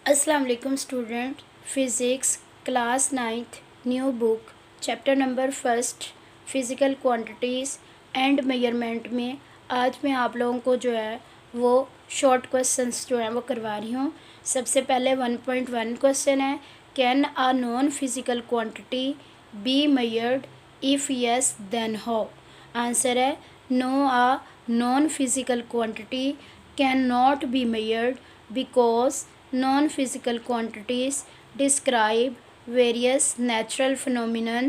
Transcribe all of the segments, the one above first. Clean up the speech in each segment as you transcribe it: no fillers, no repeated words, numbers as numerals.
अस्सलाम वालेकुम student. Physics class 9th new book chapter number first physical quantities and measurement में आज मैं आप लोगों को जो है वो शॉर्ट क्वेश्चंस जो हैं वो करवा रही हूँ। सबसे पहले 1.1 क्वेश्चन है, can a non physical quantity be measured, if yes then how. Answer है no, a non physical quantity can not be measured because non-physical quantities describe various natural phenomena,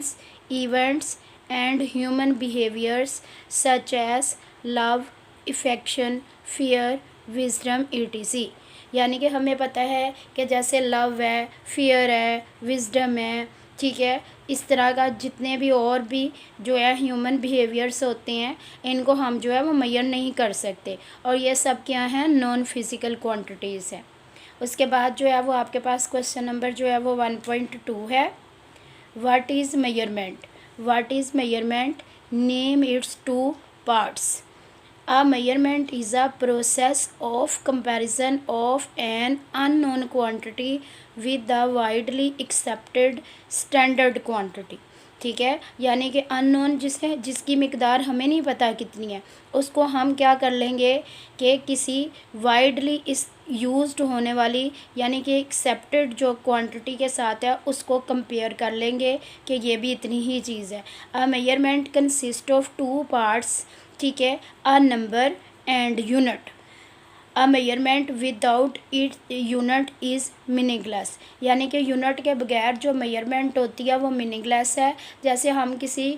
events and human behaviors such as love, affection, fear, wisdom etc. यानी कि हमें पता है कि जैसे love है, fear है, विजडम है, ठीक है, इस तरह का जितने भी और भी जो है ह्यूमन बिहेवियर्स होते हैं इनको हम जो है वो मेजर नहीं कर सकते, और ये सब क्या हैं, नॉन फिज़िकल क्वांटिटीज़ हैं। उसके बाद जो है वो आपके पास क्वेश्चन नंबर जो है वो 1.2 है, what is measurement. What is measurement, name it's two parts. A measurement is a process of comparison of an unknown quantity with the widely accepted standard quantity। ठीक है, यानी कि अननोन जिसकी मिकदार हमें नहीं पता कितनी है, उसको हम क्या कर लेंगे कि किसी वाइडली इस यूज्ड होने वाली यानी कि एक्सेप्टेड जो क्वांटिटी के साथ है उसको कंपेयर कर लेंगे कि ये भी इतनी ही चीज़ है। अ measurement consist of two parts, ठीक है, a number and unit. A measurement without it unit is meaningless, यानी कि यूनिट के बगैर जो मेजरमेंट होती है वो मीनिंगलेस है। जैसे हम किसी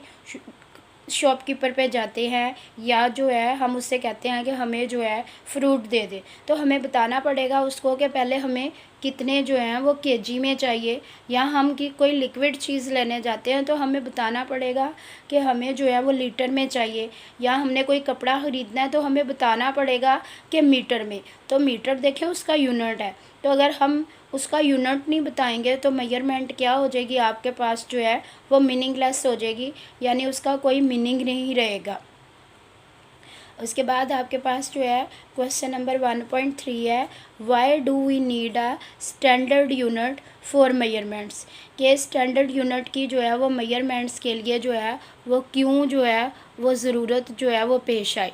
शॉपकीपर पे जाते हैं या जो है हम उससे कहते हैं कि हमें जो है फ्रूट दे दे, तो हमें बताना पड़ेगा उसको कि पहले हमें कितने जो हैं वो केजी में चाहिए। या हम कि कोई लिक्विड चीज़ लेने जाते हैं तो हमें बताना पड़ेगा कि हमें जो है वो लीटर में चाहिए। या हमने कोई कपड़ा ख़रीदना है तो हमें बताना पड़ेगा कि मीटर में, तो मीटर देखें उसका यूनिट है। तो अगर हम उसका यूनिट नहीं बताएंगे तो मेजरमेंट क्या हो जाएगी, आपके पास जो है वो मीनिंगलेस हो जाएगी, यानी उसका कोई मीनिंग नहीं रहेगा। उसके बाद आपके पास जो है क्वेश्चन नंबर 1.3 है, why do we need a standard unit for measurements. के स्टैंडर्ड यूनिट की जो है वो मेजरमेंट्स के लिए जो है वो क्यों जो है वो ज़रूरत जो है वो पेश आई।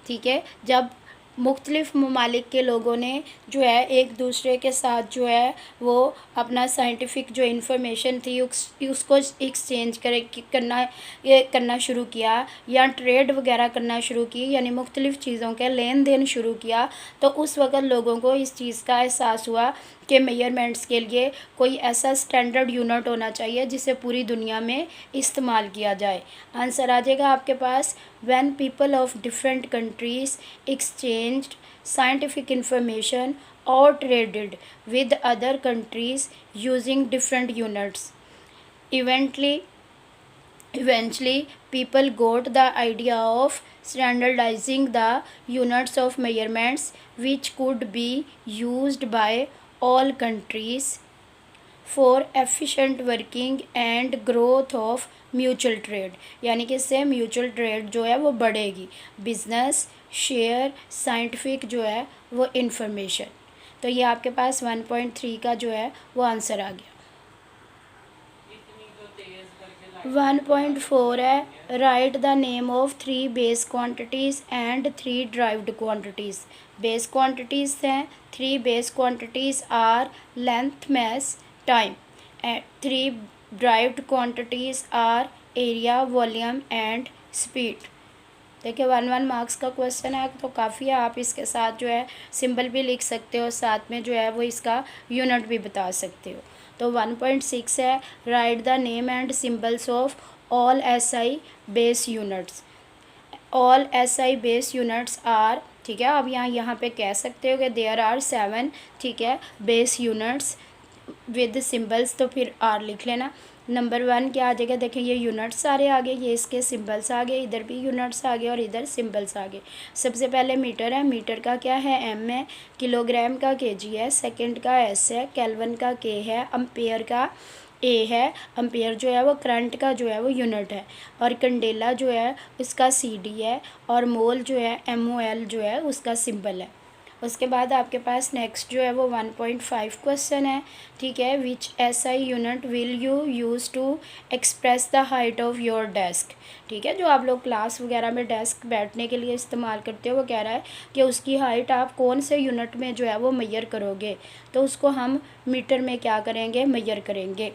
ठीक है, जब मुख्तलिफ़ ममालिक के लोगों ने जो है एक दूसरे के साथ जो है वो अपना साइंटिफिक जो इन्फॉर्मेशन थी उसको एक्सचेंज करना शुरू किया या ट्रेड वगैरह करना शुरू की, यानी मुख्तलिफ़ चीज़ों के लेन देन शुरू किया, तो उस वक़्त लोगों को इस चीज़ का एहसास हुआ कि मेजरमेंट्स के लिए कोई ऐसा स्टैंडर्ड यूनिट होना चाहिए जिसे पूरी दुनिया में इस्तेमाल किया जाए। आंसर आ जाएगा आपके पास, when people of different countries exchanged scientific information or traded with other countries using different units. Eventually, people got the idea of standardizing the units of measurements which could be used by all countries for efficient working and growth of mutual trade, यानी कि इससे mutual trade जो है वो बढ़ेगी, business, share, scientific जो है वो इंफॉर्मेशन। तो ये आपके पास 1.3 का जो है वो आंसर आ गया। 1.4 है, write the name of 3 base quantities and 3 derived quantities. Base quantities हैं, 3 base quantities are length, mass, time, and 3 derived quantities are area, volume and speed. देखिए 1 मार्क्स का क्वेश्चन है तो काफ़ी है, आप इसके साथ जो है सिंबल भी लिख सकते हो, साथ में जो है वो इसका यूनिट भी बता सकते हो। तो 1.6 है, write the name and symbols of all SI base units. All SI base units are, ठीक है, अब यहाँ पे कह सकते हो कि देयर आर 7, ठीक है, बेस यूनिट्स विद सिंबल्स, तो फिर आर लिख लेना। नंबर 1 क्या आ जाएगा, देखिए ये यूनिट्स सारे आ गए, ये इसके सिंबल्स आ गए, इधर भी यूनिट्स आ गए और इधर सिंबल्स आ गए। सबसे पहले मीटर है, मीटर का क्या है, M है, किलोग्राम का kg है, सेकंड का S है, केल्विन का K है, अम्पेयर का A है, अम्पेयर जो है वो करंट का जो है वो यूनिट है, और कंडेला जो है उसका CD है, और मोल जो है MOL जो है उसका सिंबल है। उसके बाद आपके पास नेक्स्ट जो है वो 1.5 क्वेश्चन है, ठीक है। Which SI unit will you use to express the height of your desk, ठीक है। जो आप लोग क्लास वगैरह में डेस्क बैठने के लिए इस्तेमाल करते हो, वो कह रहा है कि उसकी हाइट आप कौन से यूनिट में जो है वो मेजर करोगे, तो उसको हम मीटर में क्या करेंगे, मेजर करेंगे।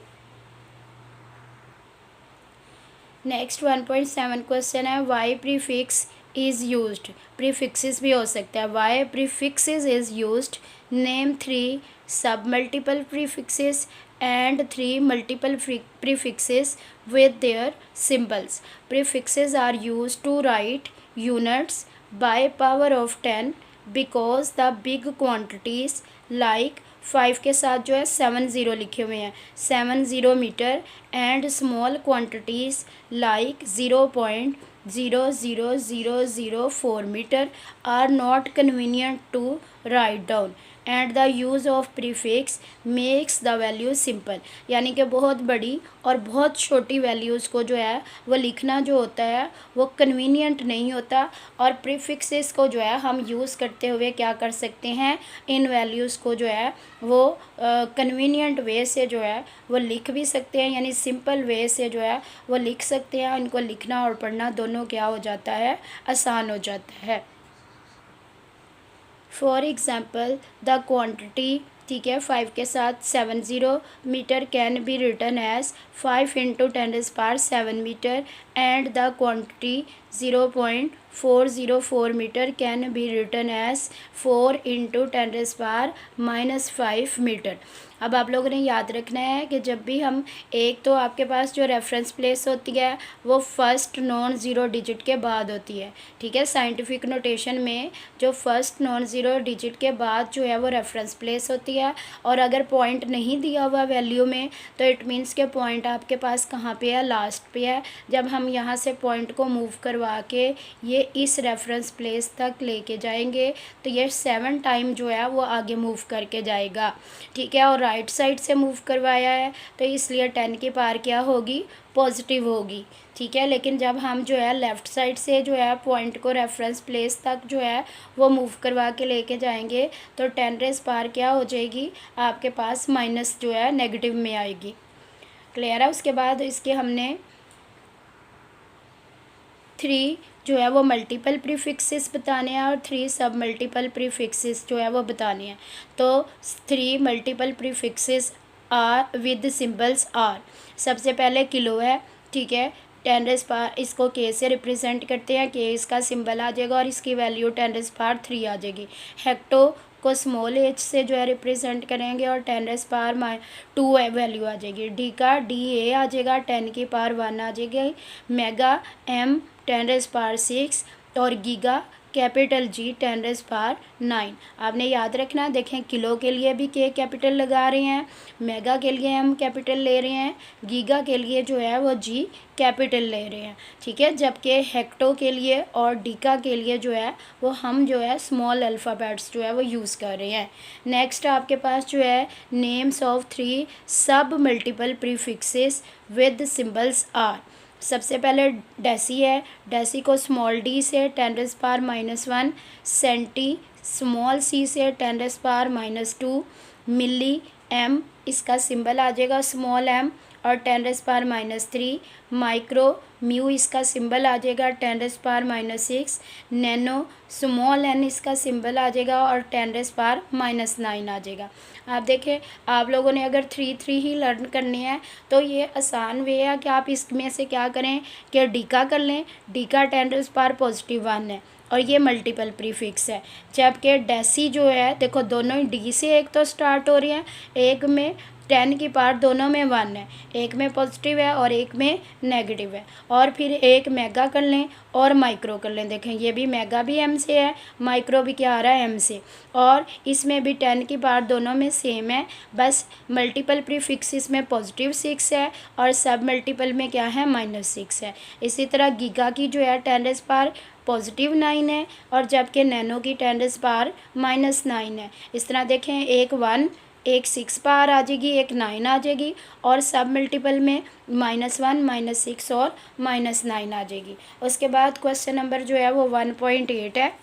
नेक्स्ट 1.7 क्वेश्चन है why prefix is used, prefixes भी हो सकता है, why prefixes is used, name 3 submultiple prefixes and 3 multiple prefixes with their symbols. Prefixes are used to write units by power of 10 because the big quantities like 5 के साथ जो है 70 लिखे हुए हैं, 70 metre, and small quantities like 0.00004 metre are not convenient to write down and the use of prefix makes the value simple. यानी कि बहुत बड़ी और बहुत छोटी वैल्यूज़ को जो है वो लिखना जो होता है वो कन्वीनियंट नहीं होता, और प्रीफिक्सेस को जो है हम यूज़ करते हुए क्या कर सकते हैं, इन वैल्यूज़ को जो है वो कन्वीनियंट वे से जो है वो लिख भी सकते हैं, यानी सिंपल वे से जो है वो लिख सकते हैं। इनको लिखना और पढ़ना दोनों क्या हो जाता है, आसान हो जाता है। फॉर एग्ज़ाम्पल द क्वांटिटी, ठीक है, 5 के साथ 70 metre can be written as 5 × 10⁻⁷ metre and the quantity 0.404 metre can be written as 4 × 10⁻⁻5 metre. अब आप लोगों ने याद रखना है कि जब भी हम, एक तो आपके पास जो रेफरेंस प्लेस होती है वो फर्स्ट नॉन ज़ीरो डिजिट के बाद होती है, ठीक है। साइंटिफिक नोटेशन में जो फर्स्ट नॉन ज़ीरो डिजिट के बाद जो है वो रेफरेंस प्लेस होती है, और अगर पॉइंट नहीं दिया हुआ वैल्यू में तो इट मीन्स के पॉइंट आपके पास कहाँ पे है, लास्ट पे है। जब हम यहाँ से पॉइंट को मूव करवा के ये इस रेफरेंस प्लेस तक लेके जाएंगे तो ये 7 टाइम जो है वो आगे मूव करके जाएगा, ठीक है। और राइट साइड से मूव करवाया है तो इसलिए 10 की पावर क्या होगी, पॉजिटिव होगी, ठीक है। लेकिन जब हम जो है लेफ़्ट साइड से जो है पॉइंट को रेफरेंस प्लेस तक जो है वो मूव करवा के लेके जाएंगे तो 10 पावर क्या हो जाएगी, आपके पास माइनस जो है नेगेटिव में आएगी। क्लियर है। उसके बाद इसके हमने 3 जो है वो मल्टीपल प्रीफिक्सेस बताने हैं और 3 सब मल्टीपल प्रीफिक्सेस जो है वो बताने हैं। तो 3 multiple prefixes are with symbols are, सबसे पहले किलो है, ठीक है। 10⁻, इसको के से रिप्रेजेंट करते हैं, के इसका सिंबल आ जाएगा और इसकी वैल्यू 10⁻³ आ जाएगी। हेक्टो को स्मॉल एच से जो है रिप्रेजेंट करेंगे और 10⁻² वैल्यू आ जाएगी। डी का DA आ जाएगा, 10 की पावर 1 आ जाएगी। मेगा M 10⁻6 और गीगा कैपिटल G 10⁻9। आपने याद रखना, देखें किलो के लिए भी के कैपिटल लगा रहे हैं, मेगा के लिए हम कैपिटल ले रहे हैं, गीगा के लिए जो है वो G कैपिटल ले रहे हैं, ठीक है। जबकि हेक्टो के लिए और डीका के लिए जो है वो हम जो है स्मॉल अल्फ़ाबेट्स जो है वो यूज़ कर रहे हैं। नेक्स्ट आपके पास जो है names of 3 submultiple prefixes with symbols are. सबसे पहले डेसी है, डेसी को स्मॉल डी से 10⁻⁻1, सेंटी स्मॉल सी से 10⁻⁻2, मिली M इसका सिंबल आ जाएगा स्मॉल m और 10⁻⁻3, माइक्रो म्यू इसका सिंबल आ जाएगा 10⁻⁻6, नैनो स्मॉल n इसका सिंबल आ जाएगा और 10⁻⁻9 आ जाएगा। आप देखें, आप लोगों ने अगर 3 ही लर्न करने हैं तो ये आसान वे है कि आप इसमें से क्या करें कि डी का कर लें। डी का 10⁻1 है और ये मल्टीपल प्रीफिक्स है। जबकि डेसी जो है, देखो दोनों ही डी से एक तो स्टार्ट हो रही हैं, एक में 10 की पावर दोनों में 1 है, एक में पॉजिटिव है और एक में नेगेटिव है। और फिर एक मेगा कर लें और माइक्रो कर लें, देखें ये भी मेगा भी M से है, माइक्रो भी क्या आ रहा है M से, और इसमें भी 10 की पावर दोनों में सेम है, बस मल्टीपल प्रीफिक्स में पॉजिटिव 6 है और सब मल्टीपल में क्या है, -6 है। इसी तरह गीगा की जो है 10⁻ पॉजिटिव 9 है और जबकि नैनो की 10⁻⁻9 है। इस तरह देखें, एक 1, एक 6 पावर आ जाएगी, एक 9 आ जाएगी, और सब मल्टीपल में -1, -6 और -9 आ जाएगी। उसके बाद क्वेश्चन नंबर जो है वो 1.8 है।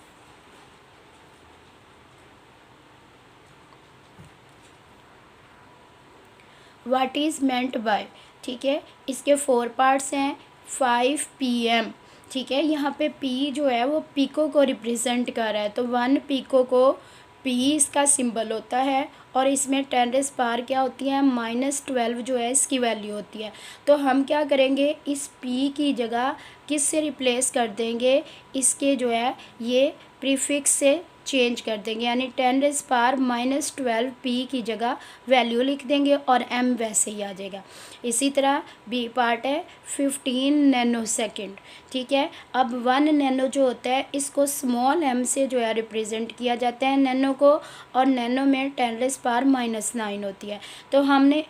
व्हाट इज़ मेंट बाय, ठीक है। इसके 4 पार्ट्स हैं। 5 PM, ठीक है। यहाँ पे P जो है वो पिको को रिप्रेजेंट कर रहा है, तो 1 पिको को P इसका सिंबल होता है। और इसमें 10⁻⁴ क्या होती है, -12 जो है इसकी वैल्यू होती है। तो हम क्या करेंगे, इस P की जगह किस से रिप्लेस कर देंगे, इसके जो है ये प्रीफिक्स से चेंज कर देंगे, यानी 10⁻⁻12 P की जगह वैल्यू लिख देंगे और M वैसे ही आ जाएगा। इसी तरह B पार्ट है 15 नैनोसेकंड, ठीक है। अब 1 नैनो जो होता है इसको स्मॉल m से जो है रिप्रेजेंट किया जाता है नैनो को, और नैनो में 10⁻⁻9 होती है। तो हमने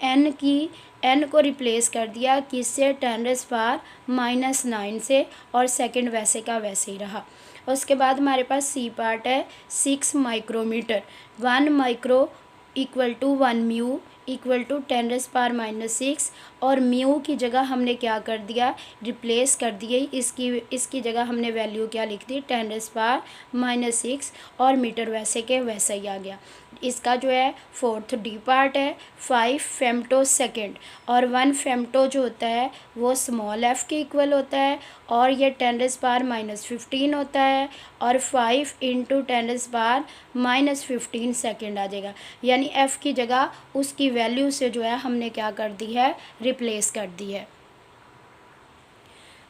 n को रिप्लेस कर दिया किससे, 10⁻⁻9 से, और सेकंड वैसे का वैसे ही रहा। उसके बाद हमारे पास C पार्ट है 6 micrometre. 1 micro equal to 1 mu equal to 10⁻⁻6, और म्यू की जगह हमने क्या कर दिया, रिप्लेस कर दिए, इसकी जगह हमने वैल्यू क्या लिख दी, 10⁻⁻6, और मीटर वैसे के वैसा ही आ गया। इसका जो है 4th D पार्ट है 5 फेम्टो सेकेंड, और 1 फेम्टो जो होता है वो स्मॉल f के इक्वल होता है, और ये 10⁻⁻15 होता है, और 5 × 10⁻⁻15 सेकेंड आ जाएगा। यानी f की जगह उसकी वैल्यू से जो है हमने क्या कर दी है, रिप्लेस कर दी है।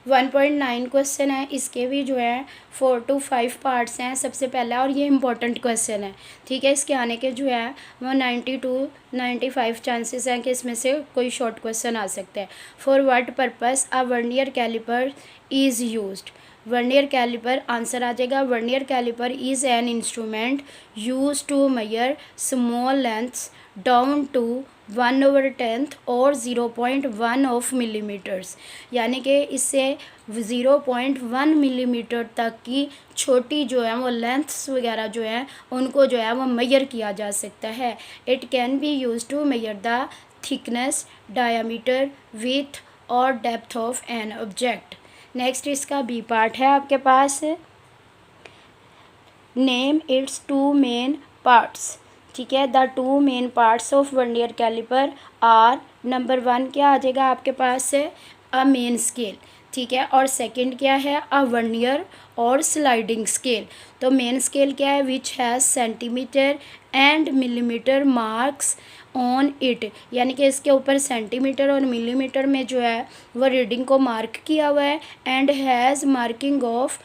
1.9 क्वेश्चन है, इसके भी जो है 4 to 5 पार्ट्स हैं। सबसे पहला, और ये इम्पोर्टेंट क्वेश्चन है, ठीक है। इसके आने के जो है वो 90 to 95 चांसेस हैं कि इसमें से कोई शॉर्ट क्वेश्चन आ सकता है। For what purpose a vernier caliper is used. Vernier caliper answer आ जाएगा, vernier caliper is an instrument use to measure small lengths down to 1/10 और 0.1 ऑफ मिलीमीटर्स, यानी कि इससे 0.1 मिलीमीटर तक की छोटी जो है वो लेंथ्स वगैरह जो है उनको जो है वो मेजर किया जा सकता है। It can be use to measure the thickness, diameter, width और depth of an object. Next इसका बी पार्ट है आपके पास, नेम इट्स 2 मेन पार्ट्स, ठीक है। The 2 main parts of vernier caliper are, number 1 क्या आ जाएगा आपके पास से, अ मेन स्केल, ठीक है, और सेकंड क्या है, अ वर्नियर और स्लाइडिंग स्केल। तो मेन स्केल क्या है, which has centimetre and millimetre marks on it, यानी कि इसके ऊपर सेंटीमीटर और मिलीमीटर में जो है वो रीडिंग को मार्क किया हुआ है, and has marking of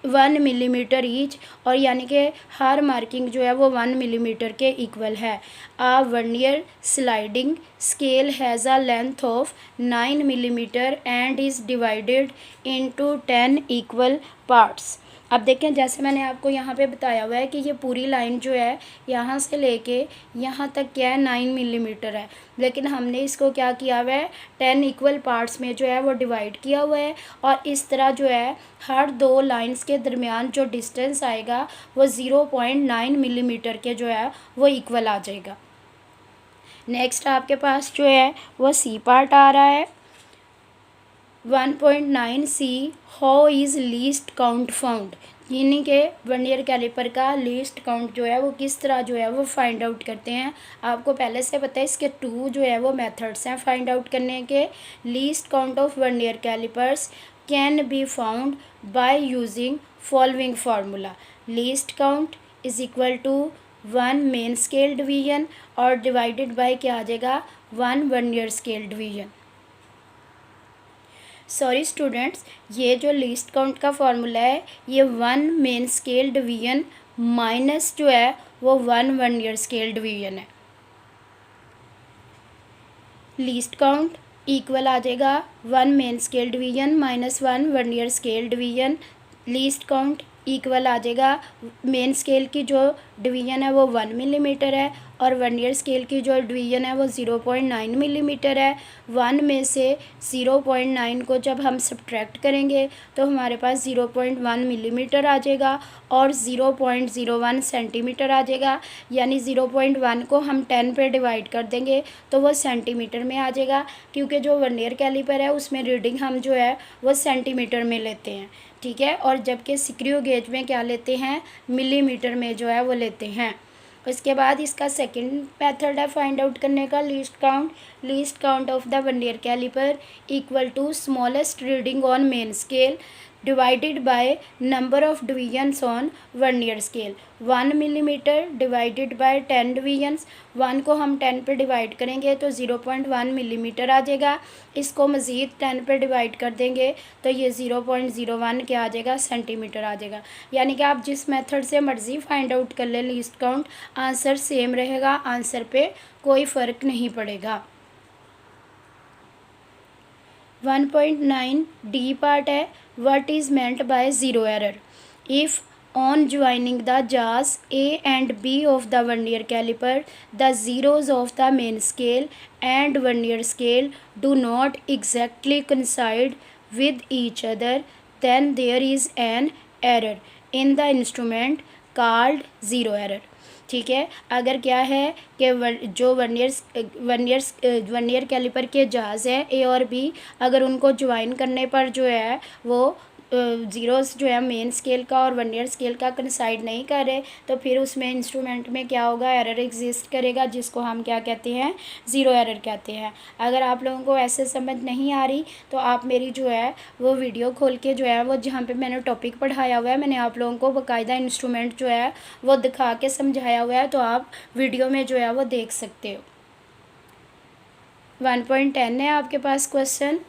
1 millimetre each, और यानी कि हर मार्किंग जो है वो 1 मिलीमीटर के इक्वल है। A vernier sliding scale has a length of 9 millimetre and is divided into 10 equal parts. अब देखें, जैसे मैंने आपको यहाँ पे बताया हुआ है कि ये पूरी लाइन जो है यहाँ से लेके यहाँ तक क्या है 9 मिलीमीटर है, लेकिन हमने इसको क्या किया हुआ है 10 इक्वल पार्ट्स में जो है वो डिवाइड किया हुआ है, और इस तरह जो है हर 2 लाइंस के दरमियान जो डिस्टेंस आएगा वो 0.9 मिलीमीटर के जो है वो इक्वल आ जाएगा। नेक्स्ट आपके पास जो है वो सी पार्ट आ रहा है 1.9 C, how is least count found, यानी कि वर्नियर कैलिपर का लीस्ट काउंट जो है वो किस तरह जो है वो फाइंड आउट करते हैं। आपको पहले से पता है, इसके 2 जो है वो मेथड्स हैं फाइंड आउट करने के। Least count of vernier callipers can be found by using following formula. Least count is equal to 1 main scale division और डिवाइडेड बाय क्या आ जाएगा 1 vernier scale division. Sorry students, ये जो लीस्ट काउंट का formula है ये 1 मेन स्केल डिवीजन माइनस जो है वो 1 वर्नियर स्केल डिवीजन है। लीस्ट काउंट इक्वल आ जाएगा 1 main scale division minus 1 vernier scale division. Least count equal आ जाएगा मेन स्केल की जो डिवीजन है वो 1 मिलीमीटर है, और वर्नियर स्केल की जो डिवीजन है वो 0.9 मिलीमीटर है। 1 में से 0.9 को जब हम सब्ट्रैक्ट करेंगे तो हमारे पास 0.1 मिलीमीटर आ जाएगा, और 0.01 सेंटीमीटर आ जाएगा, यानी 0.1 को हम 10 पे डिवाइड कर देंगे तो वो सेंटीमीटर में आ जाएगा, क्योंकि जो वर्नियर कैलिपर है उसमें रीडिंग हम जो है वो सेंटीमीटर में लेते हैं, ठीक है, और जबकि स्क्रू गेज में क्या लेते हैं, मिलीमीटर में जो है वो लेते हैं। उसके बाद इसका सेकंड मेथड है फाइंड आउट करने का, least count of the vernier calliper equal to smallest reading on main scale divided by number of divisions on vernier scale. 1 millimetre divided by 10 divisions, 1 को हम 10 पे डिवाइड करेंगे तो 0.1 मिलीमीटर आ जाएगा। इसको मज़ीद 10 पे डिवाइड कर देंगे तो ये 0.01 क्या आ जाएगा, सेंटीमीटर आ जाएगा। यानी कि आप जिस मेथड से मर्ज़ी फाइंड आउट कर लें लीस्ट काउंट, आंसर सेम रहेगा, आंसर पे कोई फ़र्क नहीं पड़ेगा। 1.9 डी पार्ट है, what is meant by zero error if on joining the jaws A and B of the vernier caliper the zeros of the main scale and vernier scale do not exactly coincide with each other, then there is an error in the instrument called zero error। ठीक है, अगर क्या है कि जो vernier caliper के जहाज़ हैं ए और बी, अगर उनको ज्वाइन करने पर जो है वो ज़ीरोस जो है मेन स्केल का और वर्नियर स्केल का कंसाइड नहीं कर रहे, तो फिर उसमें इंस्ट्रूमेंट में क्या होगा, एरर एग्जिस्ट करेगा, जिसको हम क्या कहते हैं, ज़ीरो एरर कहते हैं। अगर आप लोगों को ऐसे समझ नहीं आ रही तो आप मेरी जो है वो वीडियो खोल के जो है वो जहाँ पे मैंने टॉपिक पढ़ाया हुआ है, मैंने आप लोगों को बाकायदा इंस्ट्रूमेंट जो है वो दिखा के समझाया हुआ है, तो आप वीडियो में जो है वो देख सकते हो। 1.10 है आपके पास question,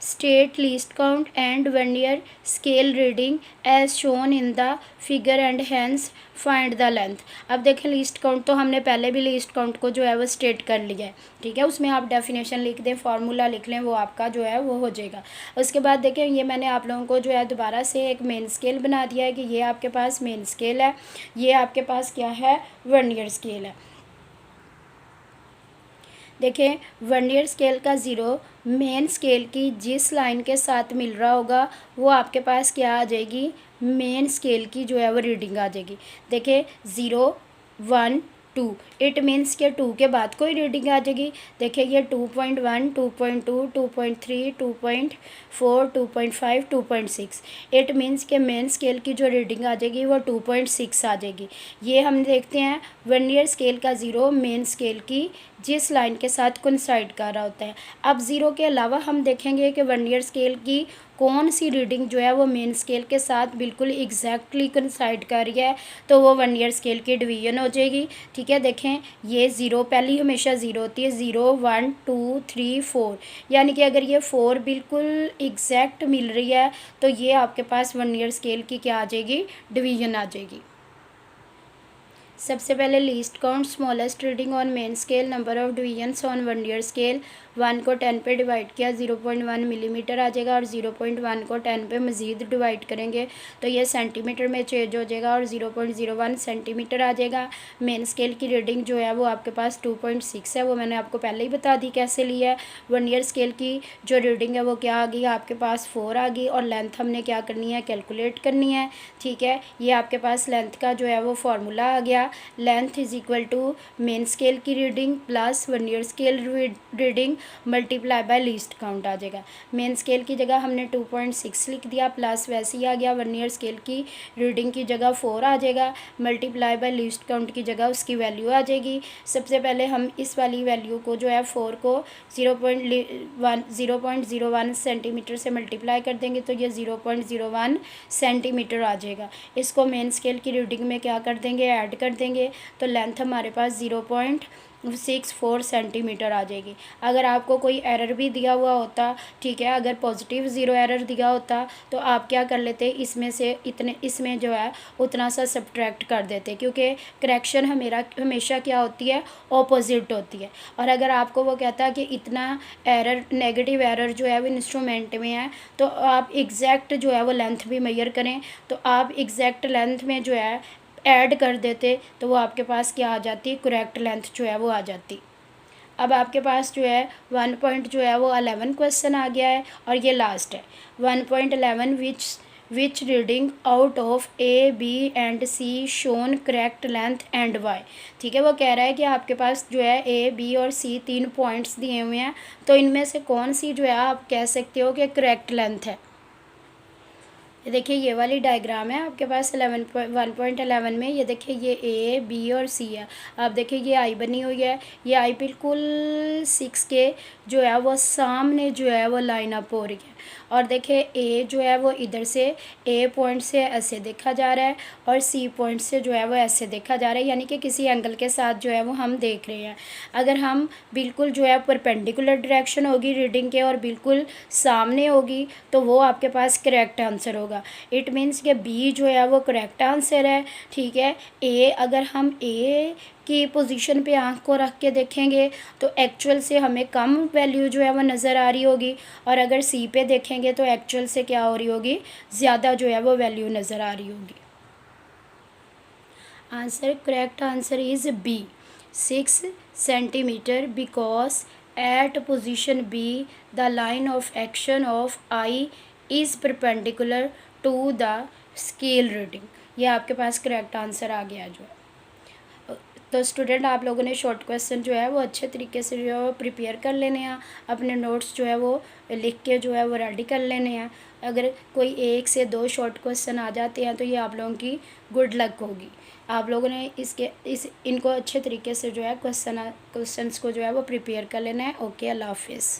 state least count and vernier scale reading as shown in the figure and hence find the length। अब देखें लीस्ट काउंट तो हमने पहले भी लीस्ट काउंट को जो है वो स्टेट कर लिया है, ठीक है, उसमें आप डेफिनेशन लिख दें, फार्मूला लिख लें, वो आपका जो है वो हो जाएगा। उसके बाद देखें ये मैंने आप लोगों को जो है दोबारा से एक मेन स्केल बना दिया है कि ये आपके पास मेन स्केल है, ये आपके पास क्या है, वर्नियर स्केल है। देखें वर्नियर स्केल का ज़ीरो मेन स्केल की जिस लाइन के साथ मिल रहा होगा वो आपके पास क्या आ जाएगी, मेन स्केल की जो है वो रीडिंग आ जाएगी। देखें 0 1 2, इट मीन्स के 2 के बाद कोई रीडिंग आ जाएगी। देखिए ये 2.1 2.2 2.3 2.4 2.5 2.6, इट मीन्स के मेन स्केल की जो रीडिंग आ जाएगी वो 2.6 आ जाएगी। ये हम देखते हैं वर्नियर स्केल का ज़ीरो मेन स्केल की जिस लाइन के साथ कोइंसाइड कर रहा होता है। अब ज़ीरो के अलावा हम देखेंगे कि वर्नियर स्केल की कौन सी रीडिंग जो है वो मेन स्केल के साथ बिल्कुल एग्जैक्टली कोइंसाइड कर रही है, तो वो वर्नियर स्केल की डिवीजन हो जाएगी। ठीक है, देखें ये ज़ीरो पहली हमेशा ज़ीरो होती है, 0 1 2 3 4, यानी कि अगर ये 4 बिल्कुल एग्जैक्ट मिल रही है तो ये आपके पास वर्नियर स्केल की क्या आ जाएगी, डिवीजन आ जाएगी। सबसे पहले least count smallest reading on main scale, number of divisions on vernier scale, 1 को 10 पे डिवाइड किया 0.1 मिलीमीटर आ जाएगा और 0.1 को 10 पे मज़ीद डिवाइड करेंगे तो ये सेंटीमीटर में चेंज हो जाएगा और 0.01 सेंटीमीटर आ जाएगा। मेन स्केल की रीडिंग जो है वो आपके पास 2.6 है, वो मैंने आपको पहले ही बता दी कैसे लिया है। वर्नियर स्केल की जो रीडिंग है वो क्या आ गई, आपके पास 4 आ गई और लेंथ हमने क्या करनी है, कैलकुलेट करनी है। ठीक है, ये आपके पास लेंथ का जो है वो फार्मूला आ गया, length is equal to main scale की reading plus vernier scale reading multiply by least count आ जाएगा। मेन स्केल की जगह हमने 2.6 लिख दिया, प्लस वैसे ही आ गया, वर्नियर स्केल की रीडिंग की जगह 4 आ जाएगा, मल्टीप्लाई बाय लीस्ट काउंट की जगह उसकी वैल्यू आ जाएगी। सबसे पहले हम इस वाली वैल्यू को जो है 4 को 0.01 सेंटीमीटर से मल्टीप्लाई कर देंगे तो ये 0.01 सेंटीमीटर आ जाएगा। इसको मेन स्केल की रीडिंग में क्या कर देंगे, ऐड कर देंगे, तो लेंथ हमारे पास 0.64 सेंटीमीटर आ जाएगी। अगर आपको कोई एरर भी दिया हुआ होता, ठीक है, अगर पॉजिटिव ज़ीरो एरर दिया होता तो आप क्या कर लेते, इसमें से इतने, इसमें जो है उतना सा सब्ट्रैक्ट कर देते, क्योंकि करेक्शन हमेशा क्या होती है, ऑपोजिट होती है। और अगर आपको वो कहता है कि इतना एरर, नेगेटिव एरर जो है वो इंस्ट्रूमेंट में है, तो आप एग्जैक्ट जो है वो लेंथ भी मेजर करें, तो आप एग्जैक्ट लेंथ में जो है ऐड कर देते तो वो आपके पास क्या आ जाती, करेक्ट लेंथ जो है वो आ जाती। अब आपके पास जो है 1 पॉइंट जो है वो 11 क्वेश्चन आ गया है और ये लास्ट है 1.11 which reading out of A B and C shown correct length and Y. ठीक है, वो कह रहा है कि आपके पास जो है ए बी और सी 3 पॉइंट्स दिए हुए हैं, तो इनमें से कौन सी जो है आप कह सकते हो कि करेक्ट लेंथ है। ये देखिए ये वाली डायग्राम है आपके पास 1.11 में। ये देखिए ये ए बी और सी है। आप देखिए ये आई बनी हुई है, ये आई बिल्कुल 6 के जो है वो सामने जो है वो लाइन अप हो रही है। और देखिए ए जो है वो इधर से ए पॉइंट से ऐसे देखा जा रहा है और सी पॉइंट से जो है वो ऐसे देखा जा रहा है, यानी कि किसी एंगल के साथ जो है वो हम देख रहे हैं। अगर हम बिल्कुल जो है परपेंडिकुलर डायरेक्शन होगी रीडिंग के और बिल्कुल सामने होगी तो वो आपके पास करेक्ट आंसर होगा। इट मीन्स कि बी जो है वो करेक्ट आंसर है, ठीक है। ए, अगर हम ए की पोजीशन पे आँख को रख के देखेंगे तो एक्चुअल से हमें कम वैल्यू जो है वो नज़र आ रही होगी, और अगर सी पे देखेंगे तो एक्चुअल से क्या हो रही होगी, ज़्यादा जो है वो वैल्यू नज़र आ रही होगी। Answer, correct answer is B, 6 centimetre, because at position B the line of action of eye is perpendicular to the scale reading. ये आपके पास करेक्ट आंसर आ गया जो है। तो स्टूडेंट आप लोगों ने शॉर्ट क्वेश्चन जो है वो अच्छे तरीके से जो है वो प्रिपेयर कर लेने हैं, अपने नोट्स जो है वो लिख के जो है वो रेडी कर लेने हैं। अगर कोई 1 से 2 शॉर्ट क्वेश्चन आ जाते हैं तो ये आप लोगों की गुड लक होगी। आप लोगों ने इनको अच्छे तरीके से जो है क्वेश्चंस को जो है वो प्रिपेयर कर लेना है। ओके, अल्लाह हाफिज़।